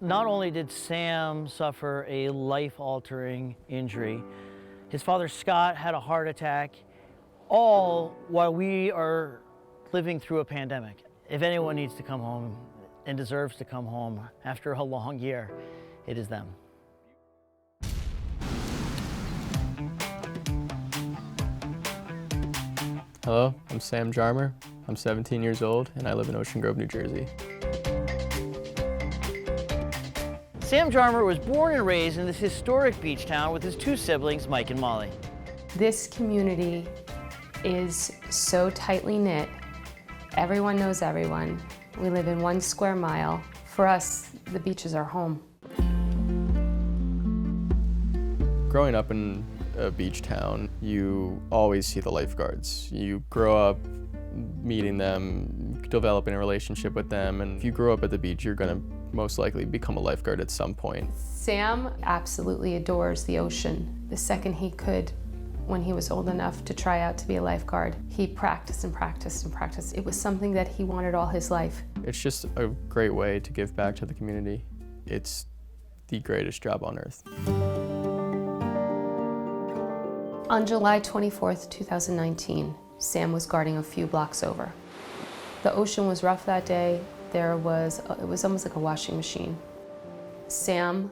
Not only did Sam suffer a life-altering injury, his father Scott had a heart attack, all while we are living through a pandemic. If anyone needs to come home and deserves to come home after a long year, it is them. Hello, I'm Sam Jarmer. I'm 17 years old and I live in Ocean Grove, New Jersey. Sam Jarmer was born and raised in this historic beach town with his two siblings, Mike and Molly. This community is so tightly knit. Everyone knows everyone. We live in 1 square mile. For us, the beach is our home. Growing up in a beach town, you always see the lifeguards. You grow up meeting them, developing a relationship with them, and if you grow up at the beach, you're gonna most likely become a lifeguard at some point. Sam absolutely adores the ocean. The second he could, when he was old enough to try out to be a lifeguard, he practiced and practiced and practiced. It was something that he wanted all his life. It's just a great way to give back to the community. It's the greatest job on earth. On July 24th, 2019, Sam was guarding a few blocks over. The ocean was rough that day. It was almost like a washing machine. Sam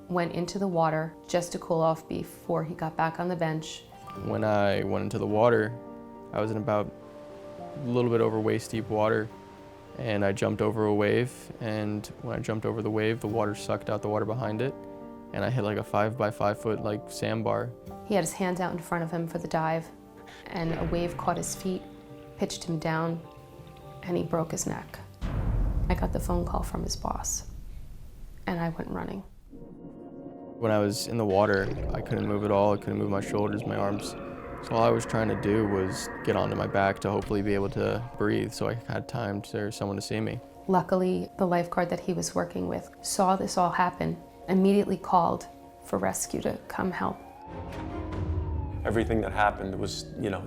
went into the water just to cool off before he got back on the bench. When I went into the water, I was in about a little bit over waist deep water, and I jumped over a wave, and when I jumped over the wave, the water sucked out the water behind it, and I hit like a 5 by 5 foot like sandbar. He had his hands out in front of him for the dive, and a wave caught his feet, pitched him down, and he broke his neck. I got the phone call from his boss, and I went running. When I was in the water, I couldn't move at all. I couldn't move my shoulders, my arms. So all I was trying to do was get onto my back to hopefully be able to breathe so I had time for someone to see me. Luckily, the lifeguard that he was working with saw this all happen, immediately called for rescue to come help. Everything that happened was,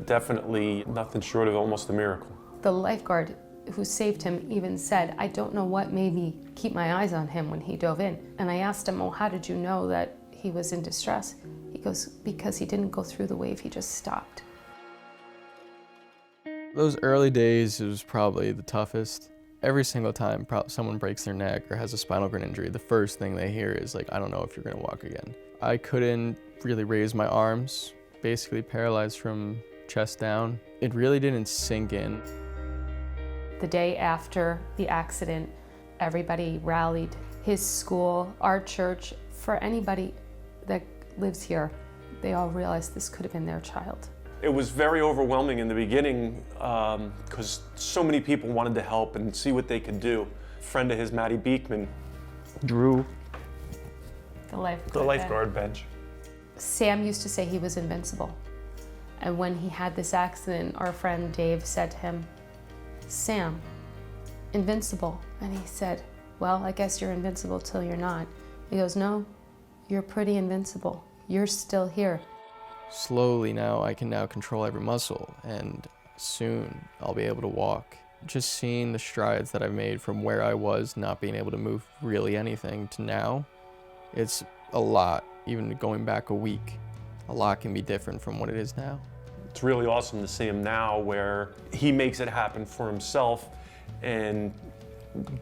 definitely nothing short of almost a miracle. The lifeguard who saved him even said, "I don't know what made me keep my eyes on him when he dove in." And I asked him, "Well, how did you know that he was in distress?" He goes, "Because he didn't go through the wave, he just stopped." Those early days, it was probably the toughest. Every single time someone breaks their neck or has a spinal cord injury, the first thing they hear is like, "I don't know if you're gonna walk again." I couldn't really raise my arms, basically paralyzed from chest down. It really didn't sink in. The day after the accident, everybody rallied. His school, our church, for anybody that lives here, they all realized this could have been their child. It was very overwhelming in the beginning because so many people wanted to help and see what they could do. A friend of his, Maddie Beekman, drew The the lifeguard bench. Sam used to say he was invincible. And when he had this accident, our friend Dave said to him, "Sam, invincible." And he said, "Well, I guess you're invincible till you're not." He goes, "No, you're pretty invincible. You're still here." Slowly now, I can now control every muscle, and soon I'll be able to walk. Just seeing the strides that I've made from where I was not being able to move really anything to now, it's a lot. Even going back a week, a lot can be different from what it is now. It's really awesome to see him now where he makes it happen for himself and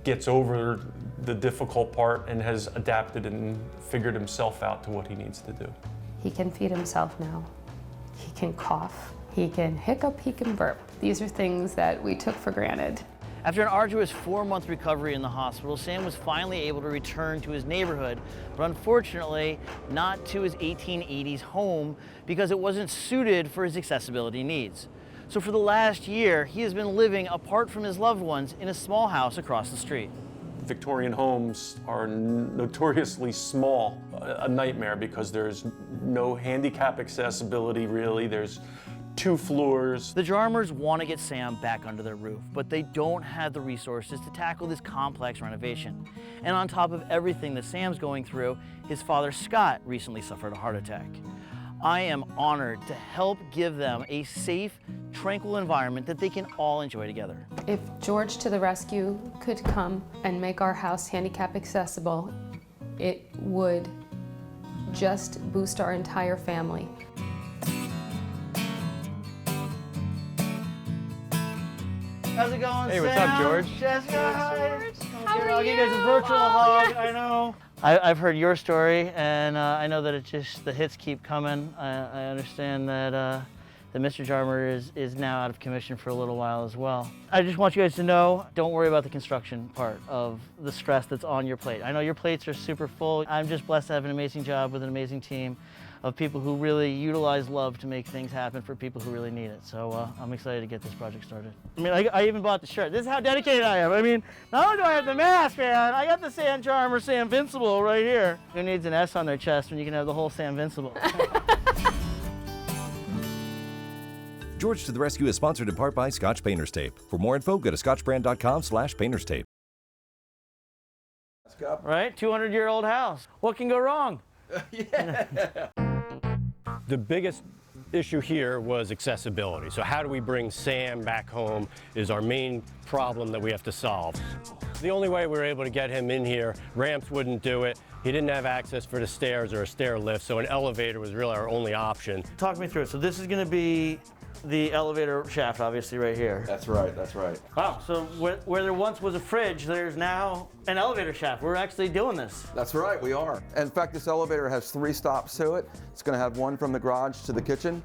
gets over the difficult part and has adapted and figured himself out to what he needs to do. He can feed himself now. He can cough. He can hiccup. He can burp. These are things that we took for granted. After an arduous 4-month recovery in the hospital, Sam was finally able to return to his neighborhood, but unfortunately not to his 1880s home because it wasn't suited for his accessibility needs. So for the last year, he has been living apart from his loved ones in a small house across the street. Victorian homes are notoriously small, a nightmare because there's no handicap accessibility really. There's 2 floors. The Jarmers want to get Sam back under their roof, but they don't have the resources to tackle this complex renovation. And on top of everything that Sam's going through, his father Scott recently suffered a heart attack. I am honored to help give them a safe, tranquil environment that they can all enjoy together. If George to the Rescue could come and make our house handicap accessible, it would just boost our entire family. How's it going, Hey, what's Sam? up, George? Jessica, hi. How are I'll give you guys a you? virtual Oh, hug. yes. I know. I've heard your story, and I know that the hits keep coming. I understand that Mr. Jarmer is now out of commission for a little while as well. I just want you guys to know, don't worry about the construction part of the stress that's on your plate. I know your plates are super full. I'm just blessed to have an amazing job with an amazing team of people who really utilize love to make things happen for people who really need it. So I'm excited to get this project started. I mean, I even bought the shirt. This is how dedicated I am. I mean, not only do I have the mask, man, I got the Sam Jarmer Sam Vincible right here. Who needs an S on their chest when you can have the whole Sam Vincible? George to the Rescue is sponsored in part by Scotch Painter's Tape. For more info, go to scotchbrand.com/painter's tape. Right? 200-year-old house. What can go wrong? The biggest issue here was accessibility. So how do we bring Sam back home is our main problem that we have to solve. The only way we were able to get him in here, ramps wouldn't do it. He didn't have access for the stairs or a stair lift, so an elevator was really our only option. Talk me through it. So this is going to be the elevator shaft, obviously, right here. That's right, that's right. Wow, so where there once was a fridge, there's now an elevator shaft. We're actually doing this. That's right, we are. In fact, this elevator has 3 stops to it. It's going to have one from the garage to the kitchen,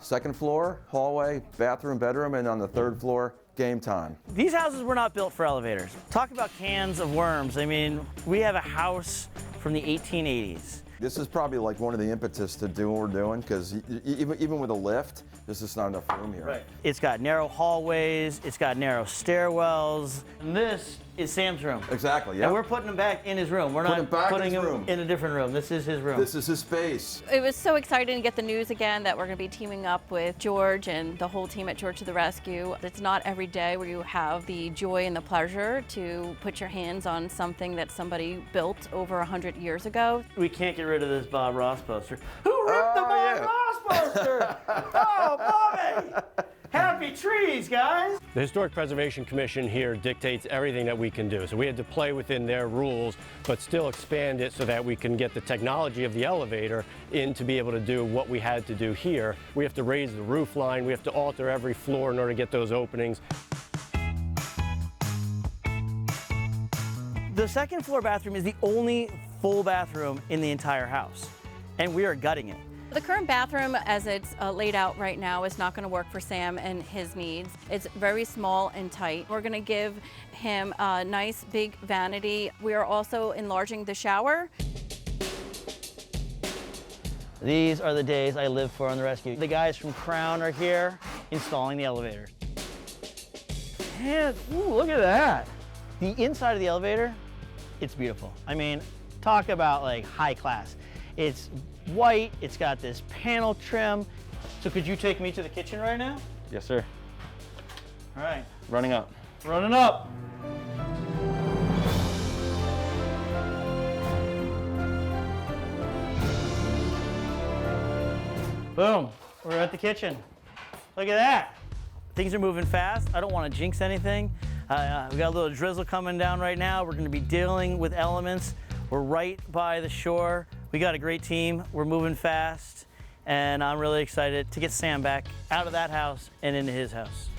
2nd floor, hallway, bathroom, bedroom, and on the 3rd floor, game time. These houses were not built for elevators. Talk about cans of worms. I mean, we have a house from the 1880s. This is probably like one of the impetus to do what we're doing, because even with a lift, there's just not enough room here. Right. It's got narrow hallways, it's got narrow stairwells, and this is Sam's room. Exactly, yeah. And we're putting him back in his room. We're Put not him back in putting his him room. in a different room. This is his room. This is his space. It was so exciting to get the news again that we're going to be teaming up with George and the whole team at George to the Rescue. It's not every day where you have the joy and the pleasure to put your hands on something that somebody built over 100 years ago. We can't get rid of this Bob Ross poster. Who ripped the Bob Ross poster? Oh, Bobby! Happy trees, guys! The Historic Preservation Commission here dictates everything that we can do. So we had to play within their rules, but still expand it so that we can get the technology of the elevator in to be able to do what we had to do here. We have to raise the roof line, we have to alter every floor in order to get those openings. The 2nd floor bathroom is the only full bathroom in the entire house, and we are gutting it. The current bathroom, as it's laid out right now, is not going to work for Sam and his needs. It's very small and tight. We're going to give him a nice big vanity. We are also enlarging the shower. These are the days I live for on the rescue. The guys from Crown are here installing the elevator. And, ooh, look at that. The inside of the elevator, it's beautiful. I mean, talk about like high class. It's white, it's got this panel trim. So could you take me to the kitchen right now? Yes, sir. All right. Running up. Running up. Boom, we're at the kitchen. Look at that. Things are moving fast. I don't want to jinx anything. We got a little drizzle coming down right now. We're going to be dealing with elements. We're right by the shore. We got a great team. We're moving fast. And I'm really excited to get Sam back out of that house and into his house.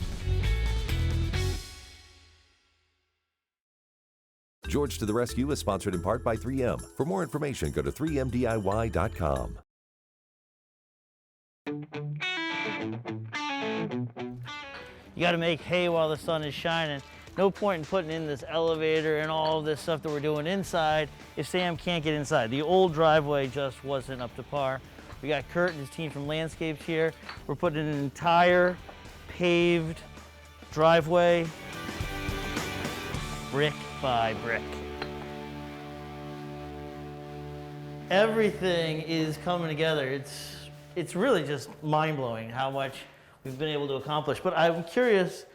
George to the Rescue is sponsored in part by 3M. For more information, go to 3mdiy.com. You got to make hay while the sun is shining. No point in putting in this elevator and all of this stuff that we're doing inside if Sam can't get inside. The old driveway just wasn't up to par. We got Kurt and his team from Landscapes here. We're putting an entire paved driveway, brick by brick. Everything is coming together. It's really just mind-blowing how much we've been able to accomplish. But I'm curious,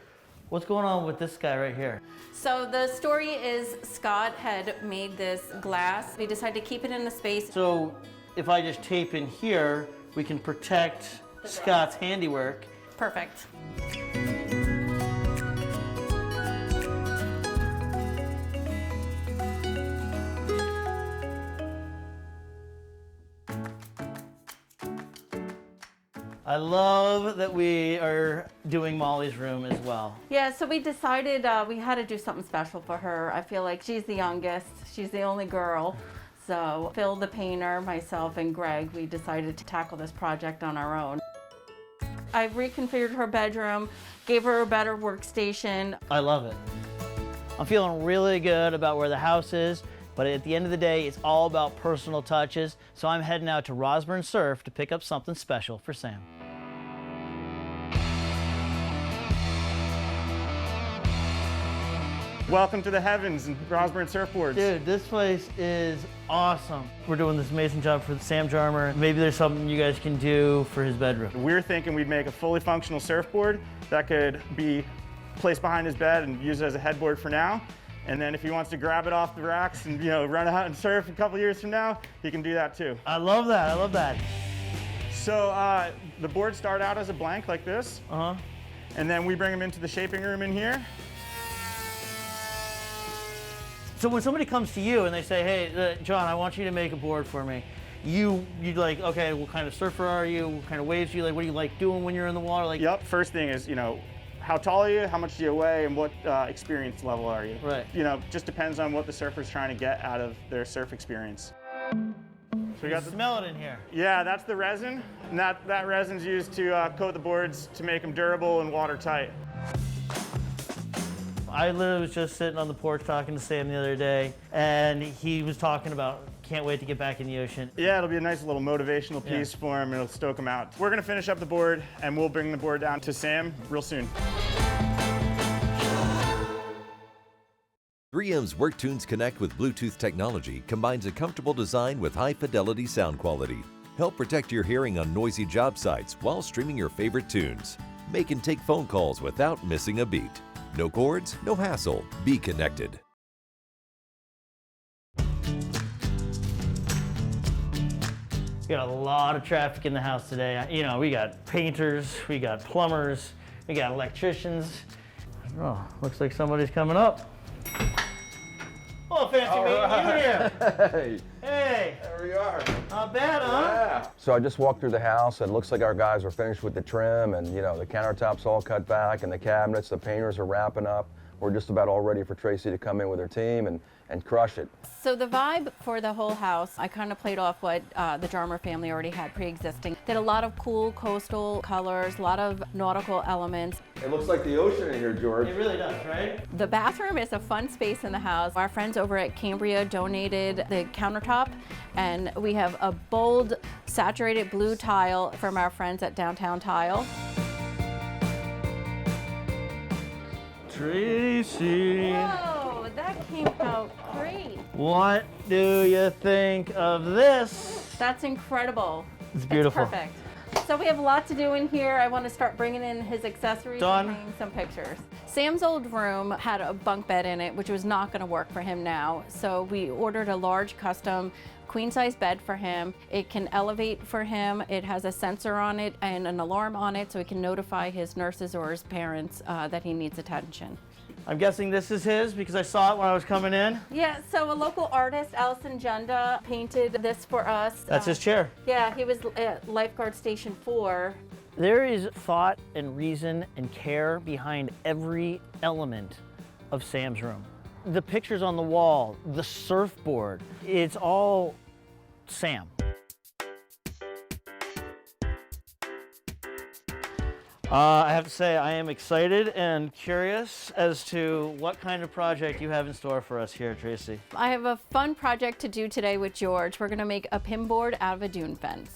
what's going on with this guy right here? So the story is Scott had made this glass. We decided to keep it in the space. So if I just tape in here, we can protect Scott's handiwork. Perfect. I love that we are doing Molly's room as well. Yeah, so we decided we had to do something special for her. I feel like she's the youngest, she's the only girl. So Phil the painter, myself, and Greg, we decided to tackle this project on our own. I reconfigured her bedroom, gave her a better workstation. I love it. I'm feeling really good about where the house is, but at the end of the day, it's all about personal touches. So I'm heading out to Rosburn Surf to pick up something special for Sam. Welcome to the heavens and Rosburn Surfboards. Dude, this place is awesome. We're doing this amazing job for Sam Jarmer. Maybe there's something you guys can do for his bedroom. We're thinking we'd make a fully functional surfboard that could be placed behind his bed and used as a headboard for now. And then if he wants to grab it off the racks and run out and surf a couple years from now, he can do that too. I love that, I love that. So the boards start out as a blank like this. And then we bring them into the shaping room in here. So when somebody comes to you and they say, hey, John, I want you to make a board for me, you'd like, okay, what kind of surfer are you? What kind of waves do you like? What do you like doing when you're in the water? Like, Yep, first thing is, how tall are you? How much do you weigh? And what experience level are you? Right. Just depends on what the surfer's trying to get out of their surf experience. So we got smell it in here. Yeah, that's the resin. And that resin's used to coat the boards to make them durable and watertight. I literally was just sitting on the porch talking to Sam the other day, and he was talking about can't wait to get back in the ocean. Yeah, it'll be a nice little motivational piece for him. It'll stoke him out. We're gonna finish up the board, and we'll bring the board down to Sam real soon. 3M's WorkTunes Connect with Bluetooth technology combines a comfortable design with high-fidelity sound quality. Help protect your hearing on noisy job sites while streaming your favorite tunes. Make and take phone calls without missing a beat. No cords, no hassle. Be connected. We got a lot of traffic in the house today. We got painters, we got plumbers, we got electricians. Oh, looks like somebody's coming up. Oh, fancy meeting you here. Hey, Hey, there we are. not bad, huh? Yeah. So I just walked through the house and it looks like our guys are finished with the trim and the countertops all cut back and the cabinets, the painters are wrapping up. We're just about all ready for Tracy to come in with her team and crush it. So the vibe for the whole house, I kind of played off what the Jarmer family already had pre-existing. Did a lot of cool coastal colors, a lot of nautical elements. It looks like the ocean in here, George. It really does, right? The bathroom is a fun space in the house. Our friends over at Cambria donated the countertop, and we have a bold saturated blue tile from our friends at Downtown Tile. Tracy. Whoa, that came out great. What do you think of this? That's incredible. It's beautiful. It's perfect. So we have a lot to do in here. I want to start bringing in his accessories Done. and taking some pictures. Sam's old room had a bunk bed in it, which was not going to work for him now. So we ordered a large custom queen size bed for him. It can elevate for him. It has a sensor on it and an alarm on it so he can notify his nurses or his parents that he needs attention. I'm guessing this is his because I saw it when I was coming in. Yeah, so a local artist, Allison Jenda, painted this for us. That's his chair. Yeah, he was at Lifeguard Station 4. There is thought and reason and care behind every element of Sam's room. The pictures on the wall, the surfboard, it's all Sam. I have to say I am excited and curious as to what kind of project you have in store for us here, Tracy. I have a fun project to do today with George. We're gonna make a pin board out of a dune fence.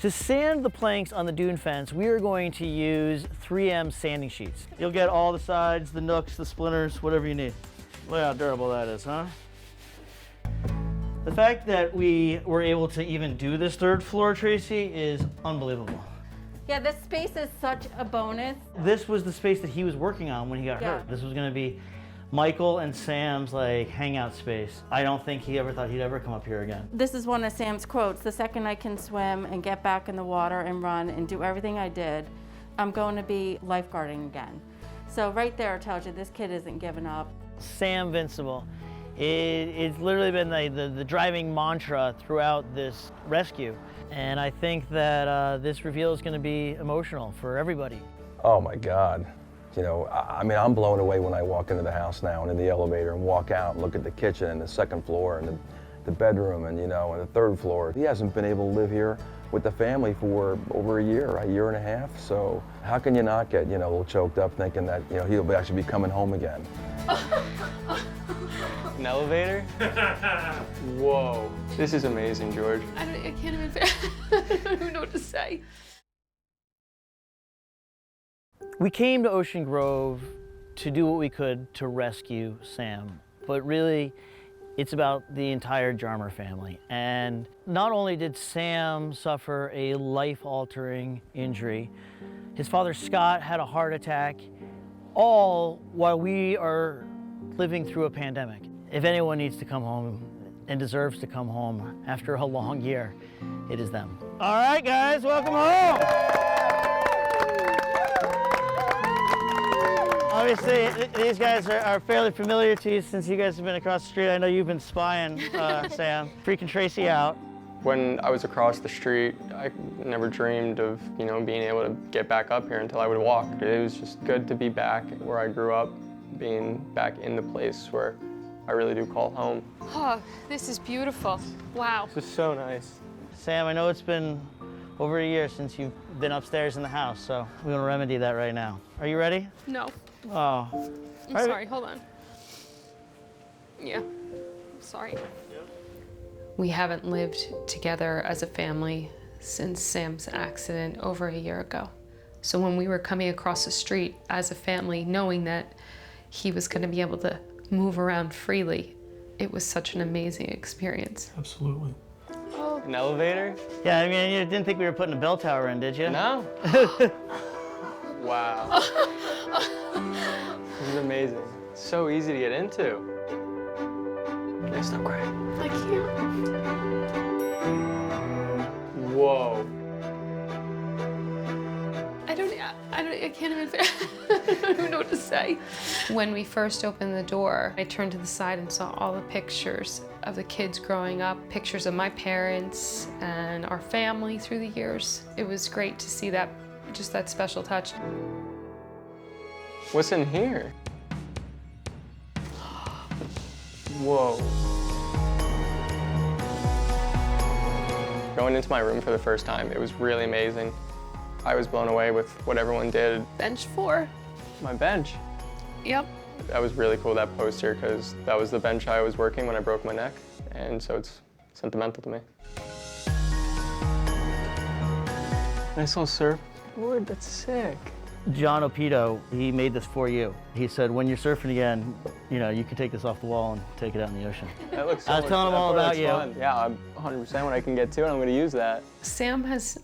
To sand the planks on the dune fence, we are going to use 3M sanding sheets. You'll get all the sides, the nooks, the splinters, whatever you need. Look how durable that is, huh? The fact that we were able to even do this third floor, Tracy, is unbelievable. Yeah, this space is such a bonus. This was the space that he was working on when he got hurt. This was gonna be Michael and Sam's hangout space. I don't think he ever thought he'd ever come up here again. This is one of Sam's quotes: the second I can swim and get back in the water and run and do everything I did, I'm going to be lifeguarding again. So right there tells you this kid isn't giving up. Sam Vincible. It's literally been the driving mantra throughout this rescue. And I think that this reveal is going to be emotional for everybody. Oh my God. You know, I mean, I'm blown away when I walk into the house now and in the elevator and walk out and look at the kitchen and the second floor and the bedroom and, you know, and the third floor. He hasn't been able to live here with the family for over a year and a half. So how can you not get, you know, a little choked up thinking that, you know, he'll actually be coming home again? An elevator? Whoa. This is amazing, George. I can't even, I don't even know what to say. We came to Ocean Grove to do what we could to rescue Sam, but really it's about the entire Jarmer family. And not only did Sam suffer a life-altering injury, his father Scott had a heart attack, all while we are living through a pandemic. If anyone needs to come home and deserves to come home after a long year, it is them. All right, guys, welcome home. Obviously, these guys are fairly familiar to you since you guys have been across the street. I know you've been spying Sam, freaking Tracy out. When I was across the street, I never dreamed of, you know, being able to get back up here until I would walk. It was just good to be back where I grew up, being back in the place where I really do call home. Oh, this is beautiful. Wow. This is so nice. Sam, I know it's been over a year since you've been upstairs in the house, so we're gonna remedy that right now. Are you ready? No. Oh. I'm sorry, hold on. Yeah, sorry. We haven't lived together as a family since Sam's accident over a year ago. So when we were coming across the street as a family, knowing that he was gonna be able to move around freely, it was such an amazing experience. Absolutely. An elevator? Yeah, I mean, you didn't think we were putting a bell tower in, did you? No. Wow. This is amazing. It's so easy to get into. Okay, stop crying. I can't. Whoa. I can't even, I don't even know what to say. When we first opened the door, I turned to the side and saw all the pictures of the kids growing up, pictures of my parents and our family through the years. It was great to see that, just that special touch. What's in here? Whoa. Going into my room for the first time, it was really amazing. I was blown away with what everyone did. Bench 4. My bench. Yep. That was really cool, that poster, because that was the bench I was working when I broke my neck, and so it's sentimental to me. Nice little surfboard, that's sick. John Opito, he made this for you. He said, when you're surfing again, you know, you can take this off the wall and take it out in the ocean. That looks so I was telling him all about you. Fun. Yeah, I'm 100% when I can get to it, I'm gonna use that. Sam has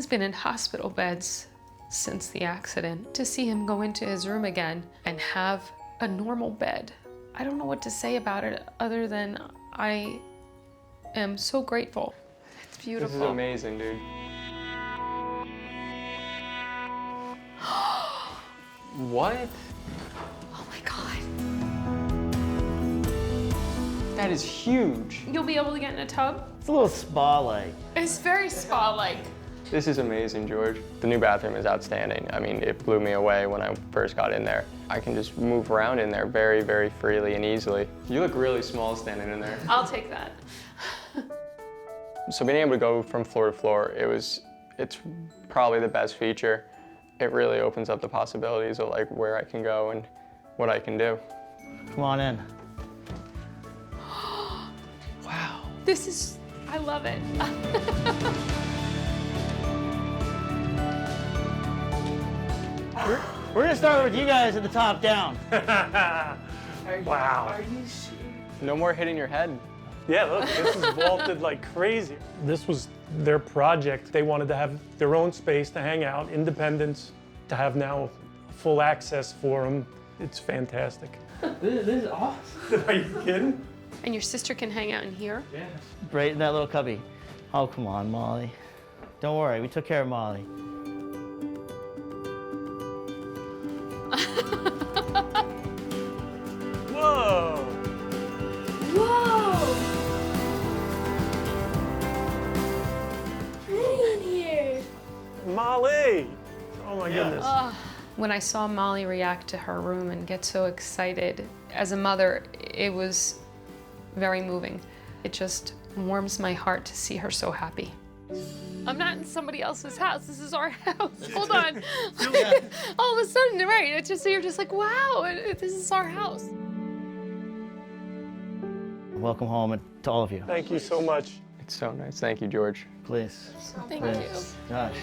been in hospital beds since the accident. To see him go into his room again and have a normal bed, I don't know what to say about it other than I am so grateful. It's beautiful. This is amazing, dude. What? Oh my God. That is huge. You'll be able to get in a tub? It's a little spa-like. It's very spa-like. This is amazing, George. The new bathroom is outstanding. I mean, it blew me away when I first got in there. I can just move around in there very, very freely and easily. You look really small standing in there. I'll take that. So being able to go from floor to floor, it's probably the best feature. It really opens up the possibilities of like where I can go and what I can do. Come on in. Wow. This is, I love it. We're gonna start with you guys at the top down. Wow. Are you serious? No more hitting your head. Yeah, look, this is vaulted like crazy. This was their project. They wanted to have their own space to hang out, independence, to have now full access for them. It's fantastic. This is awesome. Are you kidding? And your sister can hang out in here? Yeah. Right in that little cubby. Oh, come on, Molly. Don't worry, we took care of Molly. When I saw Molly react to her room and get so excited, as a mother, it was very moving. It just warms my heart to see her so happy. I'm not in somebody else's house. This is our house. Hold on. All of a sudden, right, it's just, you're just like, wow, this is our house. Welcome home to all of you. Thank you so much. It's so nice. Thank you, George. Please. Thank Please. you. Gosh.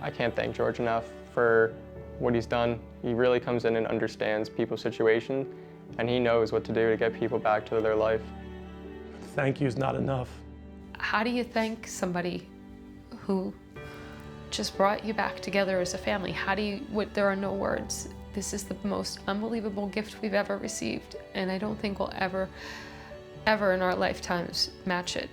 I can't thank George enough for what he's done. He really comes in and understands people's situation, and he knows what to do to get people back to their life. Thank you is not enough. How do you thank somebody who just brought you back together as a family? There are no words. This is the most unbelievable gift we've ever received, and I don't think we'll ever in our lifetimes match it.